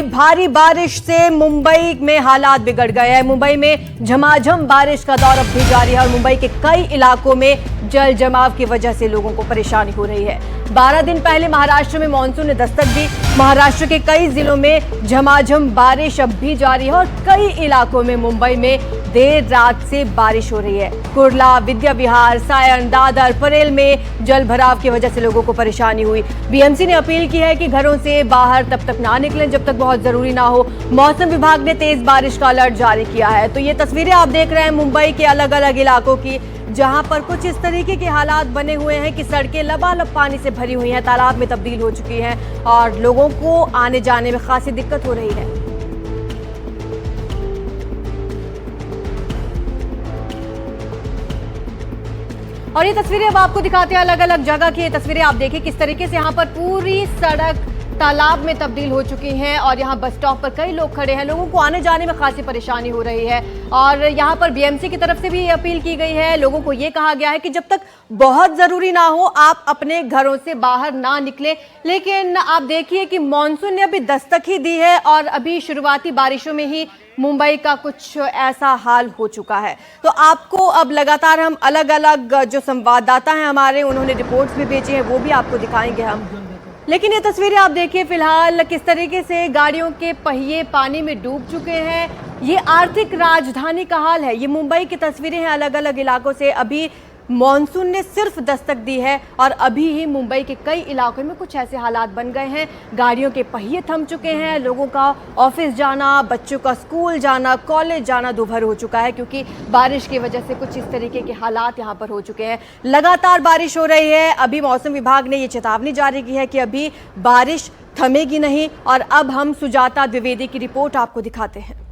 भारी बारिश से मुंबई में हालात बिगड़ गए हैं। मुंबई में झमाझम बारिश का दौर अब भी जारी है और मुंबई के कई इलाकों में जल जमाव की वजह से लोगों को परेशानी हो रही है। 12 दिन पहले महाराष्ट्र में मानसून ने दस्तक दी। महाराष्ट्र के कई जिलों में झमाझम बारिश अब भी जारी है और कई इलाकों में मुंबई में देर रात से बारिश हो रही है। कुर्ला, विद्या विहार, सायन, दादर, परेल में जल भराव की वजह से लोगों को परेशानी हुई। बीएमसी ने अपील की है कि घरों से बाहर तब तक ना निकलें जब तक बहुत जरूरी ना हो। मौसम विभाग ने तेज बारिश का अलर्ट जारी किया है। तो ये तस्वीरें आप देख रहे हैं मुंबई के अलग अलग इलाकों की, जहां पर कुछ इस तरीके के हालात बने हुए हैं कि सड़कें लबालब पानी से भरी हुई हैं, तालाब में तब्दील हो चुकी हैं और लोगों को आने जाने में खासी दिक्कत हो रही है। और ये तस्वीरें अब आपको दिखाते हैं अलग अलग जगह की। ये तस्वीरें आप देखिए किस तरीके से यहाँ पर पूरी सड़क तालाब में तब्दील हो चुकी हैं और यहाँ बस स्टॉप पर कई लोग खड़े हैं। लोगों को आने जाने में खासी परेशानी हो रही है और यहाँ पर बीएमसी की तरफ से भी अपील की गई है। लोगों को ये कहा गया है कि जब तक बहुत जरूरी ना हो आप अपने घरों से बाहर ना निकलें। लेकिन आप देखिए कि मानसून ने अभी दस्तक ही दी है और अभी शुरुआती बारिशों में ही मुंबई का कुछ ऐसा हाल हो चुका है। तो आपको अब लगातार हम अलग अलग जो संवाददाता हैं हमारे, उन्होंने रिपोर्ट्स भी भेजी हैं, वो भी आपको दिखाएंगे हम। लेकिन ये तस्वीरें आप देखिए फिलहाल किस तरीके से गाड़ियों के पहिए पानी में डूब चुके हैं। ये आर्थिक राजधानी का हाल है। ये मुंबई की तस्वीरें हैं अलग अलग इलाकों से। अभी मॉनसून ने सिर्फ दस्तक दी है और अभी ही मुंबई के कई इलाकों में कुछ ऐसे हालात बन गए हैं। गाड़ियों के पहिए थम चुके हैं, लोगों का ऑफिस जाना, बच्चों का स्कूल जाना, कॉलेज जाना दोपहर हो चुका है क्योंकि बारिश की वजह से कुछ इस तरीके के हालात यहाँ पर हो चुके हैं। लगातार बारिश हो रही है। अभी मौसम विभाग ने ये चेतावनी जारी की है कि अभी बारिश थमेगी नहीं। और अब हम सुजाता द्विवेदी की रिपोर्ट आपको दिखाते हैं।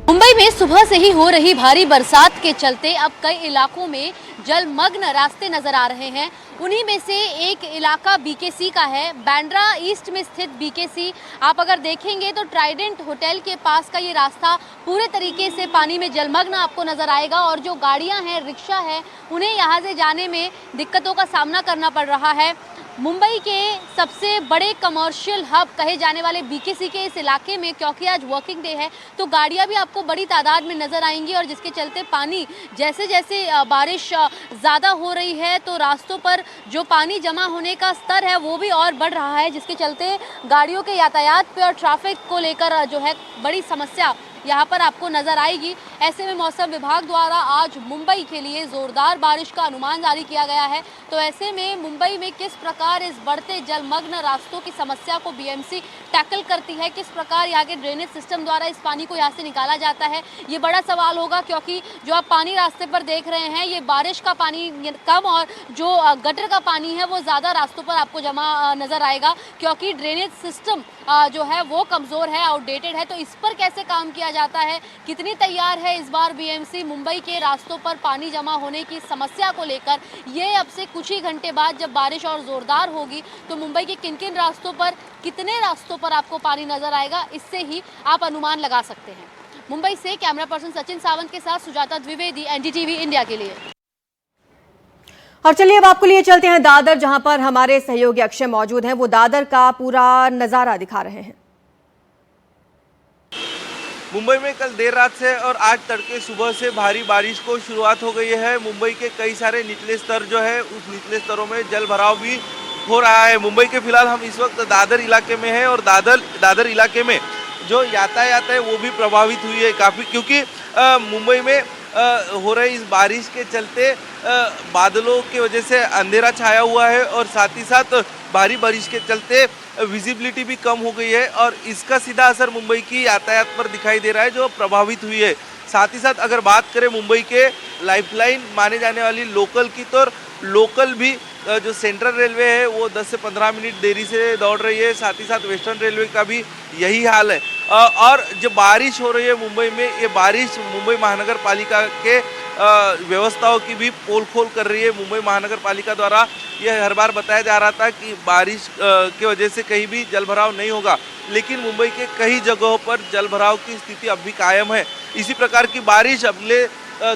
मुंबई में सुबह से ही हो रही भारी बरसात के चलते अब कई इलाकों में जलमग्न रास्ते नजर आ रहे हैं। उन्हीं में से एक इलाका बीकेसी का है। बांद्रा ईस्ट में स्थित बीकेसी, आप अगर देखेंगे तो ट्राइडेंट होटल के पास का ये रास्ता पूरे तरीके से पानी में जलमग्न आपको नजर आएगा और जो गाड़ियां हैं, रिक्शा है, उन्हें यहाँ से जाने में दिक्कतों का सामना करना पड़ रहा है। मुंबई के सबसे बड़े कमर्शियल हब कहे जाने वाले बीकेसी के इस इलाके में, क्योंकि आज वर्किंग डे है, तो गाड़ियां भी आपको बड़ी तादाद में नज़र आएंगी और जिसके चलते पानी जैसे जैसे बारिश ज़्यादा हो रही है तो रास्तों पर जो पानी जमा होने का स्तर है वो भी और बढ़ रहा है, जिसके चलते गाड़ियों के यातायात पे और ट्रैफिक को लेकर जो है बड़ी समस्या यहाँ पर आपको नजर आएगी। ऐसे में मौसम विभाग द्वारा आज मुंबई के लिए जोरदार बारिश का अनुमान जारी किया गया है। तो ऐसे में मुंबई में किस प्रकार इस बढ़ते जलमग्न रास्तों की समस्या को बीएमसी टैकल करती है, किस प्रकार यहाँ के ड्रेनेज सिस्टम द्वारा इस पानी को यहाँ से निकाला जाता है, ये बड़ा सवाल होगा। क्योंकि जो आप पानी रास्ते पर देख रहे हैं, ये बारिश का पानी कम और जो गटर का पानी है वो ज़्यादा रास्तों पर आपको जमा नज़र आएगा, क्योंकि ड्रेनेज सिस्टम जो है वो कमज़ोर है, आउटडेटेड है। तो इस पर कैसे काम किया जाता है, कितनी तैयार है इस बार बीएमसी मुंबई के रास्तों पर पानी जमा होने की समस्या को लेकर, ये अब से कुछ ही घंटे बाद जब बारिश और जोरदार होगी तो मुंबई के किन किन रास्तों पर, कितने रास्तों पर आपको पानी नजर आएगा, इससे ही आप अनुमान लगा सकते हैं। मुंबई से कैमरा पर्सन सचिन सावंत के साथ सुजाता द्विवेदी, एनडीटीवी इंडिया के लिए। और चलिए अब आपको लिए चलते हैं दादर, जहां पर हमारे सहयोगी अक्षय मौजूद हैं। वो दादर का पूरा नजारा दिखा रहे हैं। मुंबई में कल देर रात से और आज तड़के सुबह से भारी बारिश को शुरुआत हो गई है। मुंबई के कई सारे निचले स्तर जो है, उस निचले स्तरों में जल भराव भी हो रहा है। मुंबई के फिलहाल हम इस वक्त दादर इलाके में हैं और दादर इलाके में जो यातायात है वो भी प्रभावित हुई है काफ़ी, क्योंकि मुंबई में हो रही इस बारिश के चलते बादलों की वजह से अंधेरा छाया हुआ है और साथ ही साथ भारी बारिश के चलते विजिबिलिटी भी कम हो गई है और इसका सीधा असर मुंबई की यातायात पर दिखाई दे रहा है जो प्रभावित हुई है। साथ ही साथ अगर बात करें मुंबई के लाइफलाइन माने जाने वाली लोकल की, तो लोकल भी जो सेंट्रल रेलवे है वो 10 से 15 मिनट देरी से दौड़ रही है। साथ ही साथ वेस्टर्न रेलवे का भी यही हाल है। और जो बारिश हो रही है मुंबई में, ये बारिश मुंबई महानगर पालिका के व्यवस्थाओं की भी पोल खोल कर रही है। मुंबई महानगर पालिका द्वारा यह हर बार बताया जा रहा था कि बारिश की वजह से कहीं भी जलभराव नहीं होगा, लेकिन मुंबई के कई जगहों पर जलभराव की स्थिति अब भी कायम है। इसी प्रकार की बारिश अगले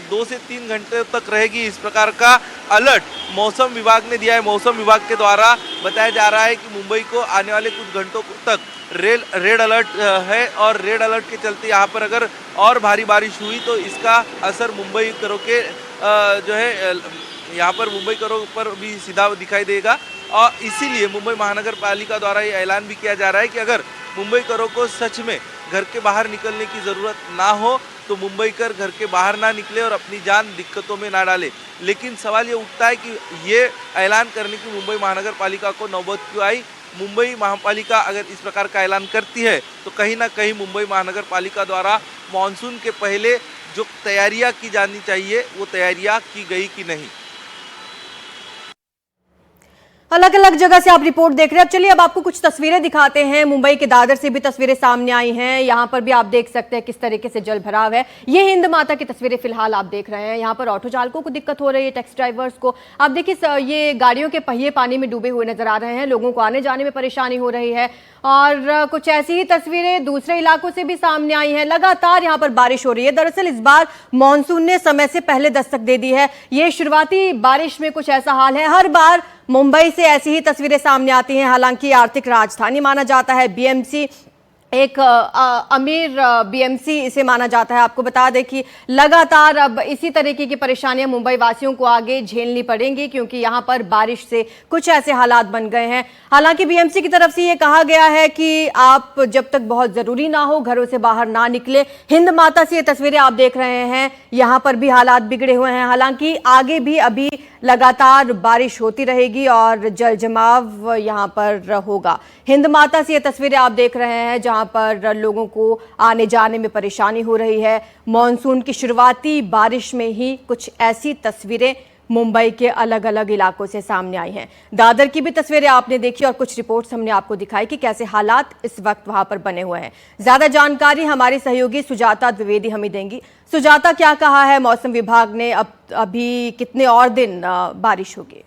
2 से 3 घंटे तक रहेगी, इस प्रकार का अलर्ट मौसम विभाग ने दिया है। मौसम विभाग के द्वारा बताया जा रहा है कि मुंबई को आने वाले कुछ घंटों तक रेड अलर्ट है और रेड अलर्ट के चलते यहाँ पर अगर और भारी बारिश हुई तो इसका असर मुंबई करों के जो है यहाँ पर मुंबई करों पर भी सीधा दिखाई देगा। और इसीलिए मुंबई महानगर पालिका द्वारा ये ऐलान भी किया जा रहा है कि अगर मुंबई करों को सच में घर के बाहर निकलने की ज़रूरत ना हो तो मुंबई कर घर के बाहर ना निकले और अपनी जान दिक्कतों में ना डाले। लेकिन सवाल ये उठता है कि ये ऐलान करने की मुंबई महानगर पालिका को नौबत क्यों आई। मुंबई महापालिका अगर इस प्रकार का ऐलान करती है तो कहीं ना कहीं मुंबई महानगर पालिका द्वारा मानसून के पहले जो तैयारियां की जानी चाहिए वो तैयारियां की गई कि नहीं। अलग अलग जगह से आप रिपोर्ट देख रहे हैं। अब चलिए अब आपको कुछ तस्वीरें दिखाते हैं। मुंबई के दादर से भी तस्वीरें सामने आई हैं। यहाँ पर भी आप देख सकते हैं किस तरीके से जल भराव है। ये हिंद माता की तस्वीरें फिलहाल आप देख रहे हैं। यहाँ पर ऑटो चालकों को दिक्कत हो रही है, टैक्सी ड्राइवर्स को। आप देखिए ये गाड़ियों के पहिए पानी में डूबे हुए नजर आ रहे हैं। लोगों को आने जाने में परेशानी हो रही है। और कुछ ऐसी ही तस्वीरें दूसरे इलाकों से भी सामने आई हैं। लगातार यहाँ पर बारिश हो रही है। दरअसल इस बार मानसून ने समय से पहले दस्तक दे दी है। ये शुरुआती बारिश में कुछ ऐसा हाल है। हर बार मुंबई से ऐसी ही तस्वीरें सामने आती हैं। हालांकि आर्थिक राजधानी माना जाता है बीएमसी, एक अमीर बीएमसी इसे माना जाता है। आपको बता दें कि लगातार अब इसी तरीके की परेशानियां मुंबई वासियों को आगे झेलनी पड़ेंगी क्योंकि यहां पर बारिश से कुछ ऐसे हालात बन गए हैं। हालांकि बीएमसी की तरफ से ये कहा गया है कि आप जब तक बहुत जरूरी ना हो घरों से बाहर ना निकले। हिंद माता से ये तस्वीरें आप देख रहे हैं, यहां पर भी हालात बिगड़े हुए हैं। हालांकि आगे भी अभी लगातार बारिश होती रहेगी और जल जमाव यहां पर होगा। हिंद माता से ये तस्वीरें आप देख रहे हैं जहां पर लोगों को आने जाने में परेशानी हो रही है। मॉनसून की शुरुआती बारिश में ही कुछ ऐसी तस्वीरें मुंबई के अलग अलग इलाकों से सामने आई हैं। दादर की भी तस्वीरें आपने देखी और कुछ रिपोर्ट्स हमने आपको दिखाई कि कैसे हालात इस वक्त वहां पर बने हुए हैं। ज्यादा जानकारी हमारी सहयोगी सुजाता द्विवेदी हमें देंगी। सुजाता, क्या कहा है मौसम विभाग ने? अभी कितने और दिन बारिश होगी?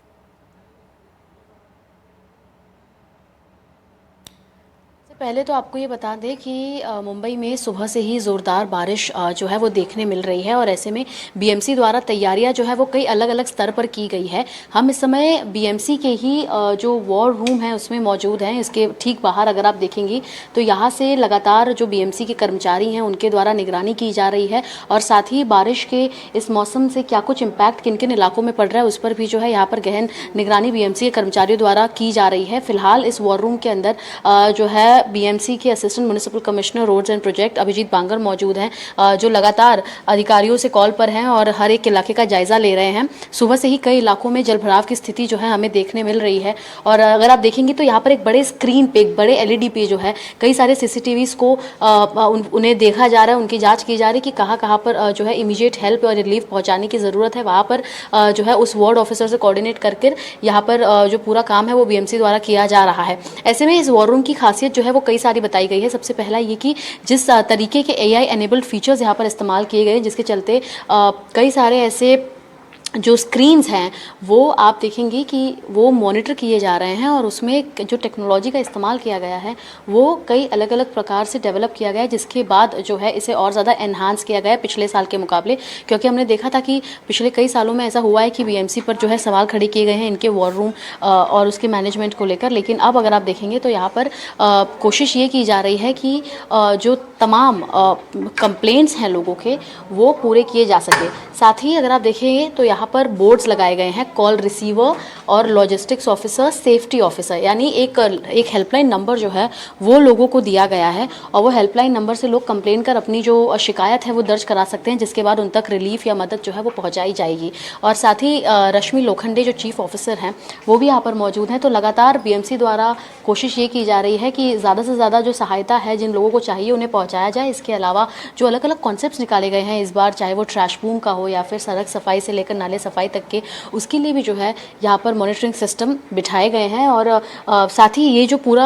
पहले तो आपको ये बता दें कि मुंबई में सुबह से ही ज़ोरदार बारिश जो है वो देखने मिल रही है और ऐसे में बीएमसी द्वारा तैयारियां जो है वो कई अलग अलग स्तर पर की गई है। हम इस समय बीएमसी के ही जो वॉर रूम है उसमें मौजूद हैं। इसके ठीक बाहर अगर आप देखेंगी तो यहाँ से लगातार जो बीएमसी के कर्मचारी हैं उनके द्वारा निगरानी की जा रही है और साथ ही बारिश के इस मौसम से क्या कुछ इम्पैक्ट किन किन इलाकों में पड़ रहा है उस पर भी जो है यहाँ पर गहन निगरानी बीएमसी के कर्मचारियों द्वारा की जा रही है। फिलहाल इस वॉर रूम के अंदर जो है बीएमसी के assistant municipal commissioner roads and project Abhijit Bangar मौजूद हैं जो लगातार अधिकारियों से कॉल पर हैं और हर एक इलाके का जायजा ले रहे हैं। सुबह से ही कई इलाकों में जलभराव की स्थिति जो है हमें देखने मिल रही है और अगर आप देखेंगे तो यहाँ पर एक बड़े स्क्रीन पे एक बड़े एलईडी पे जो है कई सारे सीसीटीवीज को उन्हें देखा जा रहा है, उनकी जाँच की जा रही है कि कहाँ पर जो है इमीडिएट हेल्प और रिलीफ पहुँचाने की ज़रूरत है। वहाँ पर जो है उस वार्ड ऑफिसर से कोऑर्डिनेट करके यहाँ पर जो पूरा काम है वो बीएमसी द्वारा किया जा रहा है। ऐसे में इस वॉर रूम की खासियत जो है वो कई सारी बताई गई है। सबसे पहला ये कि जिस तरीके के एआई एनेबल्ड फीचर्स यहाँ पर इस्तेमाल किए गए जिसके चलते कई सारे ऐसे जो स्क्रीन्स हैं वो आप देखेंगे कि वो मॉनिटर किए जा रहे हैं और उसमें जो टेक्नोलॉजी का इस्तेमाल किया गया है वो कई अलग अलग प्रकार से डेवलप किया गया है जिसके बाद जो है इसे और ज़्यादा एनहांस किया गया है पिछले साल के मुकाबले। क्योंकि हमने देखा था कि पिछले कई सालों में ऐसा हुआ है कि बीएमसी पर जो है सवाल खड़े किए गए हैं इनके वॉर रूम और उसके मैनेजमेंट को लेकर। लेकिन अब अगर आप देखेंगे तो यहाँ पर कोशिश ये की जा रही है कि जो तमाम कंप्लेंट्स हैं लोगों के वो पूरे किए जा सके। साथ ही अगर आप देखेंगे तो यहाँ पर बोर्ड्स लगाए गए हैं कॉल रिसीवर और लॉजिस्टिक्स ऑफिसर, सेफ्टी ऑफिसर, यानी एक हेल्पलाइन नंबर जो है वो लोगों को दिया गया है और वो हेल्पलाइन नंबर से लोग कंप्लेन कर अपनी जो शिकायत है वो दर्ज करा सकते हैं जिसके बाद उन तक रिलीफ या मदद जो है वो पहुंचाई जाएगी। और साथ ही रश्मि लोखंडे जो चीफ ऑफिसर हैं वो भी यहाँ पर मौजूद हैं। तो लगातार बीएमसी द्वारा कोशिश ये की जा रही है कि ज़्यादा से ज़्यादा जो सहायता है जिन लोगों को चाहिए उन्हें पहुँचाया जाए। इसके अलावा जो अलग अलग कॉन्सेप्ट्स निकाले गए हैं इस बार, चाहे वो ट्रैश बूम का हो या फिर सड़क सफाई से लेकर नाली नाले सफाई तक के, उसके लिए भी जो है यहाँ पर मॉनिटरिंग सिस्टम बिठाए गए हैं। और साथ ही ये जो पूरा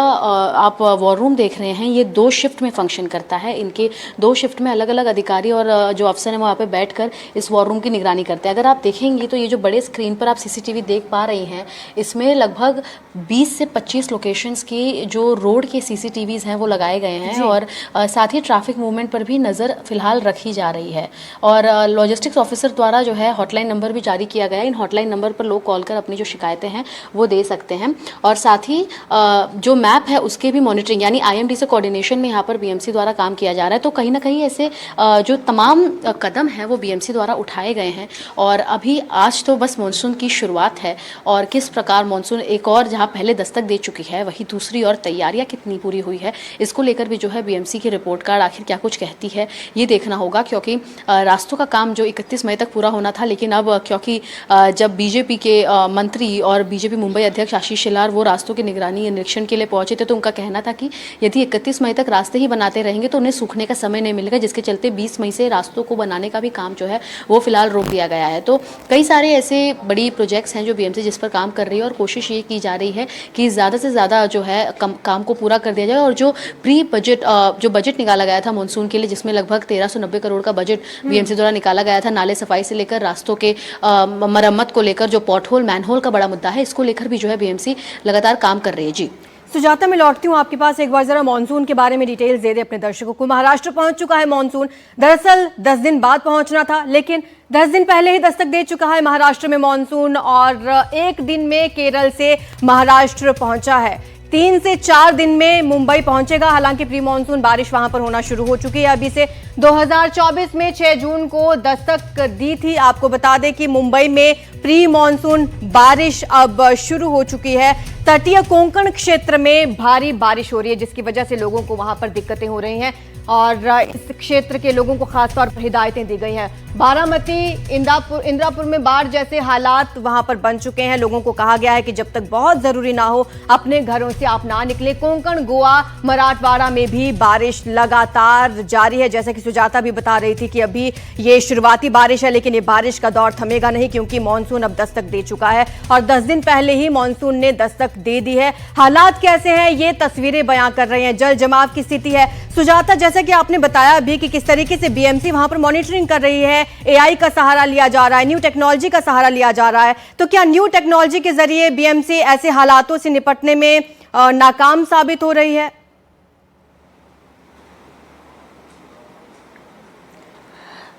आप वॉर रूम देख रहे हैं, ये 2 शिफ्ट में फंक्शन करता है। इनके 2 शिफ्ट में अलग अलग अधिकारी और जो अफसर हैं वहाँ पे बैठकर इस वॉर रूम की निगरानी करते हैं। अगर आप देखेंगे तो ये जो बड़े स्क्रीन पर आप सीसीटीवी देख पा रही हैं, इसमें लगभग 20 से 25 लोकेशंस की जो रोड के सीसीटीवीज हैं वो लगाए गए हैं। और साथ ही ट्रैफिक मूवमेंट पर भी नज़र फिलहाल रखी जा रही है। और लॉजिस्टिक्स ऑफिसर द्वारा जो है हॉटलाइन नंबर भी जारी किया गया है। इन हॉटलाइन नंबर पर लोग कॉल कर अपनी जो शिकायतें हैं वो दे सकते हैं। और साथ ही जो मैप है उसके भी मॉनिटरिंग यानी आईएमडी से कोऑर्डिनेशन में यहाँ पर बीएमसी द्वारा काम किया जा रहा है। तो कहीं ना कहीं ऐसे जो तमाम कदम हैं वो बीएमसी द्वारा उठाए गए हैं। और अभी आज तो बस मानसून की शुरुआत है, और किस प्रकार मानसून एक और जहाँ पहले दस्तक दे चुकी है, वही दूसरी और तैयारियाँ कितनी पूरी हुई है, इसको लेकर भी जो है बीएमसी की रिपोर्ट कार्ड आखिर क्या कुछ कहती है ये देखना होगा। क्योंकि रास्तों का काम जो 31 मई तक पूरा होना था, लेकिन अब क्योंकि जब बीजेपी के मंत्री और बीजेपी मुंबई अध्यक्ष आशीष शेलार वो रास्तों की निगरानी निरीक्षण के लिए पहुंचे थे, तो उनका कहना था कि यदि 31 मई तक रास्ते ही बनाते रहेंगे तो उन्हें सूखने का समय नहीं मिलेगा, जिसके चलते 20 मई से रास्तों को बनाने का भी काम जो है वो फिलहाल रोक दिया गया है। तो कई सारे ऐसे बड़ी प्रोजेक्ट्स हैं जो बीएमसी जिस पर काम कर रही है, और कोशिश ये की जा रही है कि ज़्यादा से ज़्यादा जो है काम को पूरा कर दिया जाए। और जो प्री बजट जो बजट निकाला गया था मानसून के लिए, जिसमें लगभग 1390 करोड़ का बजट बीएमसी द्वारा निकाला गया था, नाले सफाई से लेकर रास्तों के मरम्मत को लेकर, जो पॉटहोल मैनहोल का बड़ा मुद्दा है, इसको लेकर भी जो है बीएमसी लगातार काम कर रही है। जी सुजाता, मैं लौटती हूँ आपके पास। एक बार जरा मानसून के बारे में डिटेल्स दे दे अपने दर्शकों को। महाराष्ट्र पहुंच चुका है मानसून। दरअसल 10 दिन बाद पहुंचना था, लेकिन 10 दिन पहले ही दस्तक दे चुका है महाराष्ट्र में मानसून, और एक दिन में केरल से महाराष्ट्र पहुंचा है। 3 से 4 दिन में मुंबई पहुंचेगा। हालांकि प्री मानसून बारिश वहां पर होना शुरू हो चुकी है। अभी से 2024 में 6 जून को दस्तक दी थी। आपको बता दें कि मुंबई में प्री मानसून बारिश अब शुरू हो चुकी है। तटीय कोंकण क्षेत्र में भारी बारिश हो रही है, जिसकी वजह से लोगों को वहां पर दिक्कतें हो रही हैं, और इस क्षेत्र के लोगों को खासतौर पर हिदायतें दी गई हैं। बारामती, इंदिरापुर में बाढ़ जैसे हालात वहां पर बन चुके हैं। लोगों को कहा गया है कि जब तक बहुत जरूरी ना हो अपने घरों से आप ना निकले। कोंकण, गोवा, मराठवाड़ा में भी बारिश लगातार जारी है। जैसा कि सुजाता भी बता रही थी कि अभी ये शुरुआती बारिश है, लेकिन ये बारिश का दौर थमेगा नहीं, क्योंकि मानसून अब दस्तक दे चुका है, और 10 दिन पहले ही मानसून ने दस्तक दे दी है। हालात कैसे हैं ये तस्वीरें बयां कर रहे हैं। जल जमाव की स्थिति है। सुजाता, जैसा कि आपने बताया अभी कि किस तरीके से बीएमसी वहां पर मॉनिटरिंग कर रही है, एआई का सहारा लिया जा रहा है, न्यू टेक्नोलॉजी का सहारा लिया जा रहा है, तो क्या न्यू टेक्नोलॉजी के जरिए बीएमसी ऐसे हालातों से निपटने में नाकाम साबित हो रही है?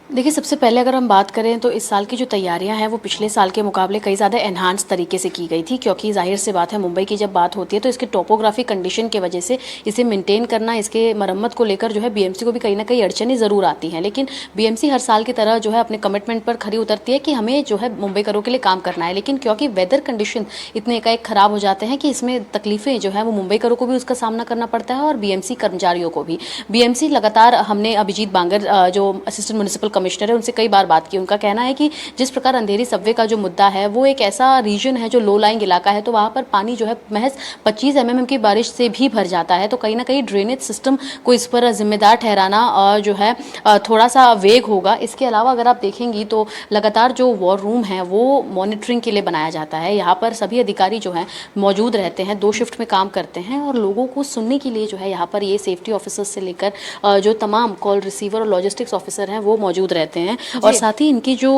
देखिए, सबसे पहले अगर हम बात करें तो इस साल की जो तैयारियां हैं वो पिछले साल के मुकाबले कई ज़्यादा एनहांस तरीके से की गई थी। क्योंकि जाहिर सी बात है, मुंबई की जब बात होती है तो इसके टोपोग्राफी कंडीशन की वजह से इसे मेंटेन करना, इसके मरम्मत को लेकर जो है बीएमसी को भी कहीं ना कहीं अड़चनें ज़रूर आती हैं। लेकिन बीएमसी हर साल की तरह जो है अपने कमिटमेंट पर खरी उतरती है कि हमें जो है मुंबईकरों के लिए काम करना है। लेकिन क्योंकि वेदर कंडीशन इतने एकाएक ख़राब हो जाते हैं कि इसमें तकलीफें जो है वो मुंबईकरों को भी उसका सामना करना पड़ता है, और बीएमसी कर्मचारियों को भी। बीएमसी लगातार, हमने अभिजीत बांगर जो असिस्टेंट म्युनिसिपल कमिश्नर है, उनसे कई बार बात की। उनका कहना है कि जिस प्रकार अंधेरी सबवे का जो मुद्दा है, वो एक ऐसा रीजन है जो लो लाइंग इलाका है, तो वहाँ पर पानी जो है महज 25 mm की बारिश से भी भर जाता है। तो कहीं ना कहीं ड्रेनेज सिस्टम को इस पर जिम्मेदार ठहराना जो है थोड़ा सा वेग होगा। इसके अलावा अगर आप देखेंगी तो लगातार जो वॉर रूम है वो मॉनिटरिंग के लिए बनाया जाता है। यहाँ पर सभी अधिकारी जो हैं मौजूद रहते हैं, 2 शिफ्ट में काम करते हैं, और लोगों को सुनने के लिए जो है यहाँ पर ये सेफ्टी ऑफिसर्स से लेकर जो तमाम कॉल रिसीवर और लॉजिस्टिक्स ऑफिसर हैं वो मौजूद रहते हैं। और साथ ही इनकी जो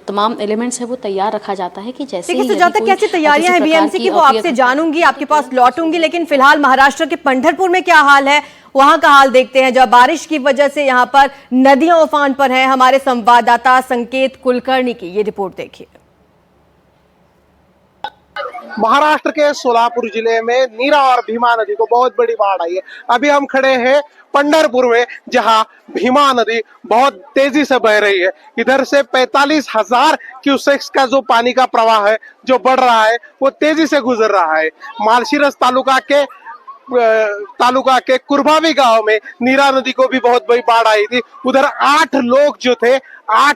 तमाम एलिमेंट्स है वो तैयार रखा जाता है कि जैसे ही सुजाता, कैसी तैयारियां हैं बीएमसी की वो आपसे जानूंगी, आपके पास लौटूंगी। लेकिन फिलहाल महाराष्ट्र के पंढरपुर में क्या हाल है, वहां का हाल देखते हैं। जब बारिश की वजह से यहां पर नदियां उफान पर हैं। हमारे संवाददाता संकेत कुलकर्णी की ये रिपोर्ट देखिए। महाराष्ट्र के सोलापुर जिले में नीरा और भीमा नदी को बहुत बड़ी बाढ़ आई है। अभी हम खड़े हैं पंढरपुर में, जहां भीमा नदी बहुत तेजी से बह रही है। इधर से 45,000 क्यूसेक्स का जो पानी का प्रवाह है जो बढ़ रहा है वो तेजी से गुजर रहा है। मालशीरस तालुका के कुरभावी गांव में नीरा नदी को भी बहुत बड़ी बाढ़ आई थी। उधर 8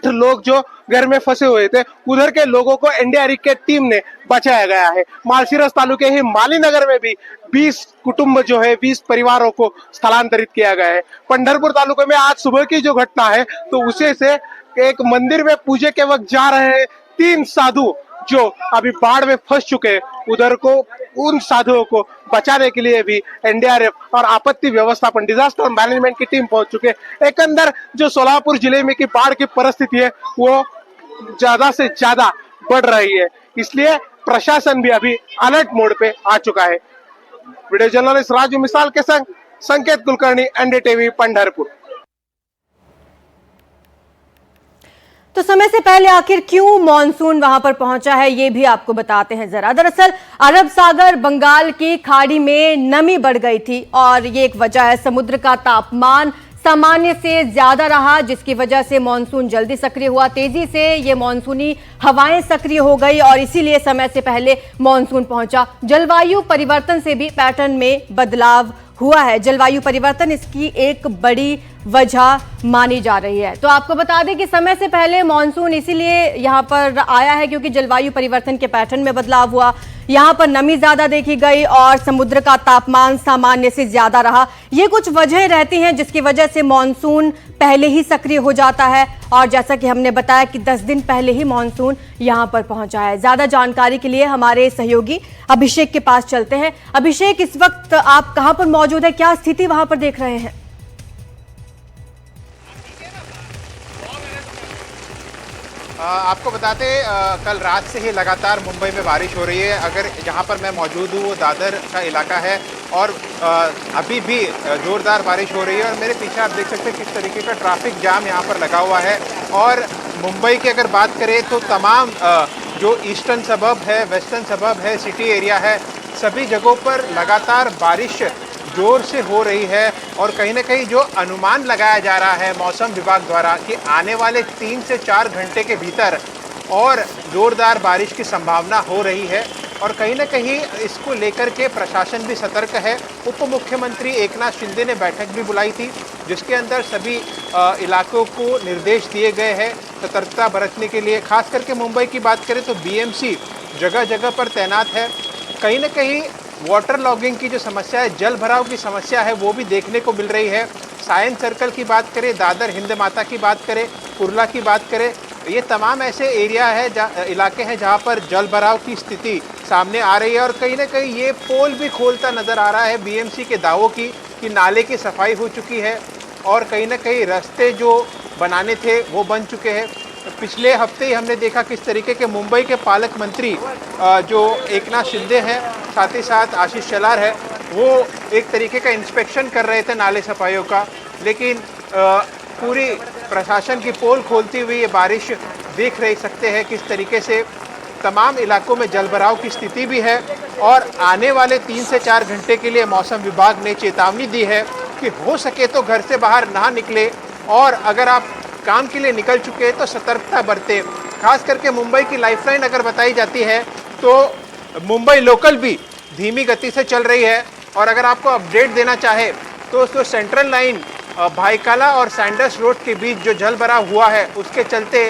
लोग जो घर में फंसे हुए थे, उधर के लोगों को एनडीआरएफ के टीम ने बचाया गया है। मालशीरस तालुके ही मालीनगर में भी 20 कुटुंब जो है, 20 परिवारों को स्थलांतरित किया गया है। पंढरपुर तालुके में आज सुबह की जो घटना है, तो उसे से एक मंदिर में पूजे के वक्त जा रहे 3 साधु जो अभी बाढ़ में फंस चुके हैं, उधर को उन साधुओं को बचाने के लिए भी एनडीआरएफ और आपत्ति व्यवस्थापन डिजास्टर मैनेजमेंट की टीम पहुंच चुके हैं। एक अंदर जो सोलापुर जिले में की बाढ़ की परिस्थिति है वो ज्यादा से ज्यादा बढ़ रही है, इसलिए प्रशासन भी अभी अलर्ट मोड पे आ चुका है। वीडियो जर्नलिस्ट राजू मिसाल के संग संकेत कुलकर्णी, एनडीटीवी, पंढरपुर। तो समय से पहले आखिर क्यों मॉनसून वहां पर पहुंचा है, ये भी आपको बताते हैं जरा। दरअसल अरब सागर बंगाल की खाड़ी में नमी बढ़ गई थी और ये एक वजह है। समुद्र का तापमान सामान्य से ज्यादा रहा, जिसकी वजह से मॉनसून जल्दी सक्रिय हुआ। तेजी से ये मॉनसूनी हवाएं सक्रिय हो गई और इसीलिए समय से पहले मॉनसून पहुंचा। जलवायु परिवर्तन से भी पैटर्न में बदलाव हुआ है। जलवायु परिवर्तन इसकी एक बड़ी वजह मानी जा रही है। तो आपको बता दें कि समय से पहले मॉनसून इसीलिए यहां पर आया है क्योंकि जलवायु परिवर्तन के पैटर्न में बदलाव हुआ। यहां पर नमी ज्यादा देखी गई और समुद्र का तापमान सामान्य से ज्यादा रहा। ये कुछ वजह रहती हैं जिसकी वजह से मॉनसून पहले ही सक्रिय हो जाता है और जैसा कि हमने बताया कि 10 दिन पहले ही मॉनसून यहां पर पहुंचा है। ज्यादा जानकारी के लिए हमारे सहयोगी अभिषेक के पास चलते हैं। अभिषेक, इस वक्त आप कहां पर मौजूद है, क्या स्थिति वहां पर देख रहे हैं? आपको बताते कल रात से ही लगातार मुंबई में बारिश हो रही है। अगर जहां पर मैं मौजूद हूं वो दादर का इलाका है और अभी भी ज़ोरदार बारिश हो रही है और मेरे पीछे आप देख सकते हैं किस तरीके का ट्रैफिक जाम यहां पर लगा हुआ है। और मुंबई की अगर बात करें तो तमाम जो ईस्टर्न सबब है, वेस्टर्न सबब है, सिटी एरिया है, सभी जगहों पर लगातार बारिश जोर से हो रही है। और कहीं ना कहीं जो अनुमान लगाया जा रहा है मौसम विभाग द्वारा कि आने वाले 3 से 4 घंटे के भीतर और ज़ोरदार बारिश की संभावना हो रही है। और कहीं ना कहीं इसको लेकर के प्रशासन भी सतर्क है। उप मुख्यमंत्री एकनाथ शिंदे ने बैठक भी बुलाई थी जिसके अंदर सभी इलाकों को निर्देश दिए गए हैं सतर्कता बरतने के लिए। खास करके मुंबई की बात करें तो बीएमसी जगह जगह पर तैनात है। कहीं ना कहीं वाटर लॉगिंग की जो समस्या है, जल भराव की समस्या है, वो भी देखने को मिल रही है। साइंस सर्कल की बात करें, दादर हिंद माता की बात करें, कुर्ला की बात करें, ये तमाम ऐसे एरिया है इलाके हैं जहां पर जल भराव की स्थिति सामने आ रही है। और कहीं ना कहीं ये पोल भी खोलता नज़र आ रहा है बीएमसी के दावों की कि नाले की सफाई हो चुकी है और कहीं ना कहीं रास्ते जो बनाने थे वो बन चुके हैं। पिछले हफ्ते ही हमने देखा किस तरीके के मुंबई के पालक मंत्री जो एकनाथ शिंदे हैं, साथ ही साथ आशीष शेलार है, वो एक तरीके का इंस्पेक्शन कर रहे थे नाले सफाइयों का। लेकिन पूरी प्रशासन की पोल खोलती हुई ये बारिश देख रहे सकते हैं किस तरीके से तमाम इलाकों में जलभराव की स्थिति भी है। और आने वाले 3 से 4 घंटे के लिए मौसम विभाग ने चेतावनी दी है कि हो सके तो घर से बाहर ना निकले और अगर आप काम के लिए निकल चुके हैं तो सतर्कता बरतें। खास करके मुंबई की लाइफलाइन अगर बताई जाती है तो मुंबई लोकल भी धीमी गति से चल रही है। और अगर आपको अपडेट देना चाहे तो सेंट्रल लाइन भाईकाला और सैंडर्स रोड के बीच जो जल भराव हुआ है उसके चलते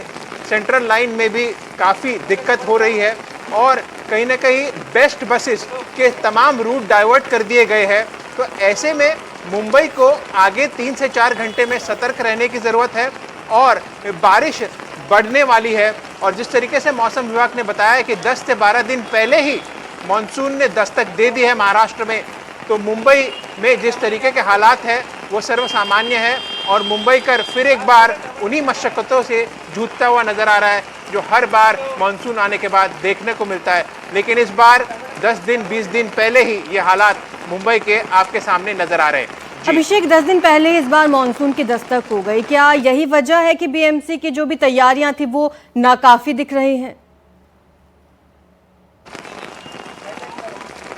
सेंट्रल लाइन में भी काफ़ी दिक्कत हो रही है और कहीं ना कहीं बेस्ट बसेस के तमाम रूट डाइवर्ट कर दिए गए हैं। तो ऐसे में मुंबई को आगे 3 से 4 घंटे में सतर्क रहने की ज़रूरत है और बारिश बढ़ने वाली है। और जिस तरीके से मौसम विभाग ने बताया कि 10 से 12 दिन पहले ही मानसून ने दस्तक दे दी है महाराष्ट्र में, तो मुंबई में जिस तरीके के हालात हैं वो सर्वसामान्य है और मुंबई कर फिर एक बार उन्हीं मशक्क़तों से जूझता हुआ नज़र आ रहा है जो हर बार मानसून आने के बाद देखने को मिलता है। लेकिन इस बार 10 दिन 20 दिन पहले ही ये हालात मुंबई के आपके सामने नज़र आ रहे हैं। अभिषेक, 10 दिन पहले इस बार मानसून की दस्तक हो गई, क्या यही वजह है कि बीएमसी की जो भी तैयारियां थी वो नाकाफी दिख रही हैं?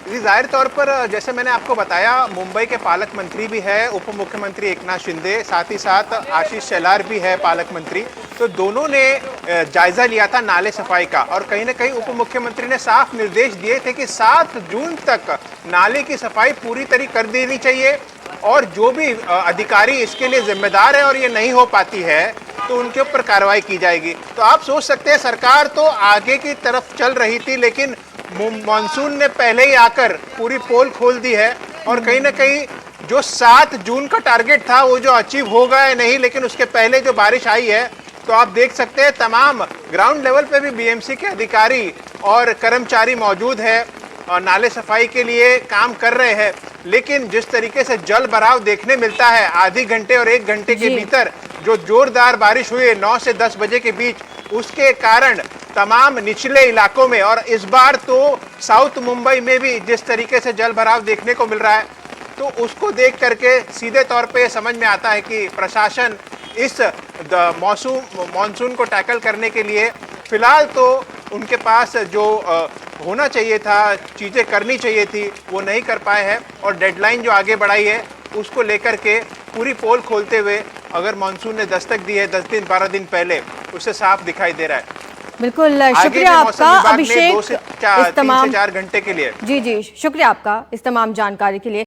जी, जाहिर तौर पर जैसे मैंने आपको बताया मुंबई के पालक मंत्री भी है उप मुख्यमंत्री एकनाथ शिंदे, साथ ही साथ आशीष शेलार भी है पालक मंत्री। तो दोनों ने जायजा लिया था नाले सफाई का और कहीं ना कहीं उप मुख्यमंत्री ने साफ निर्देश दिए थे कि 7 जून तक नाले की सफाई पूरी तरह कर देनी चाहिए और जो भी अधिकारी इसके लिए जिम्मेदार है और ये नहीं हो पाती है तो उनके ऊपर कार्रवाई की जाएगी। तो आप सोच सकते हैं सरकार तो आगे की तरफ चल रही थी लेकिन मानसून ने पहले ही आकर पूरी पोल खोल दी है और कहीं ना कहीं जो 7 जून का टारगेट था वो जो अचीव होगा या नहीं, लेकिन उसके पहले जो बारिश आई है तो आप देख सकते हैं तमाम ग्राउंड लेवल पे भी बीएमसी के अधिकारी और कर्मचारी मौजूद है और नाले सफाई के लिए काम कर रहे हैं। लेकिन जिस तरीके से जल भराव देखने मिलता है आधे घंटे और 1 घंटे के भीतर, जो जोरदार बारिश हुई है 9 से 10 बजे के बीच, उसके कारण तमाम निचले इलाकों में और इस बार तो साउथ मुंबई में भी जिस तरीके से जल भराव देखने को मिल रहा है, तो उसको देख करके सीधे तौर पे समझ में आता है कि प्रशासन इस मॉनसून को टैकल करने के लिए फिलहाल तो उनके पास जो होना चाहिए था, चीज़ें करनी चाहिए थी, वो नहीं कर पाए हैं। और डेडलाइन जो आगे बढ़ाई है उसको लेकर के पूरी पोल खोलते हुए अगर मॉनसून ने दस्तक दी है 10 दिन 12 दिन पहले, उससे साफ दिखाई दे रहा है। बिल्कुल, आगे शुक्रिया भी मौसम आपका विभाग ने अभिषेक 2 से 3 से 4 घंटे के लिए। जी शुक्रिया आपका इस तमाम जानकारी के लिए।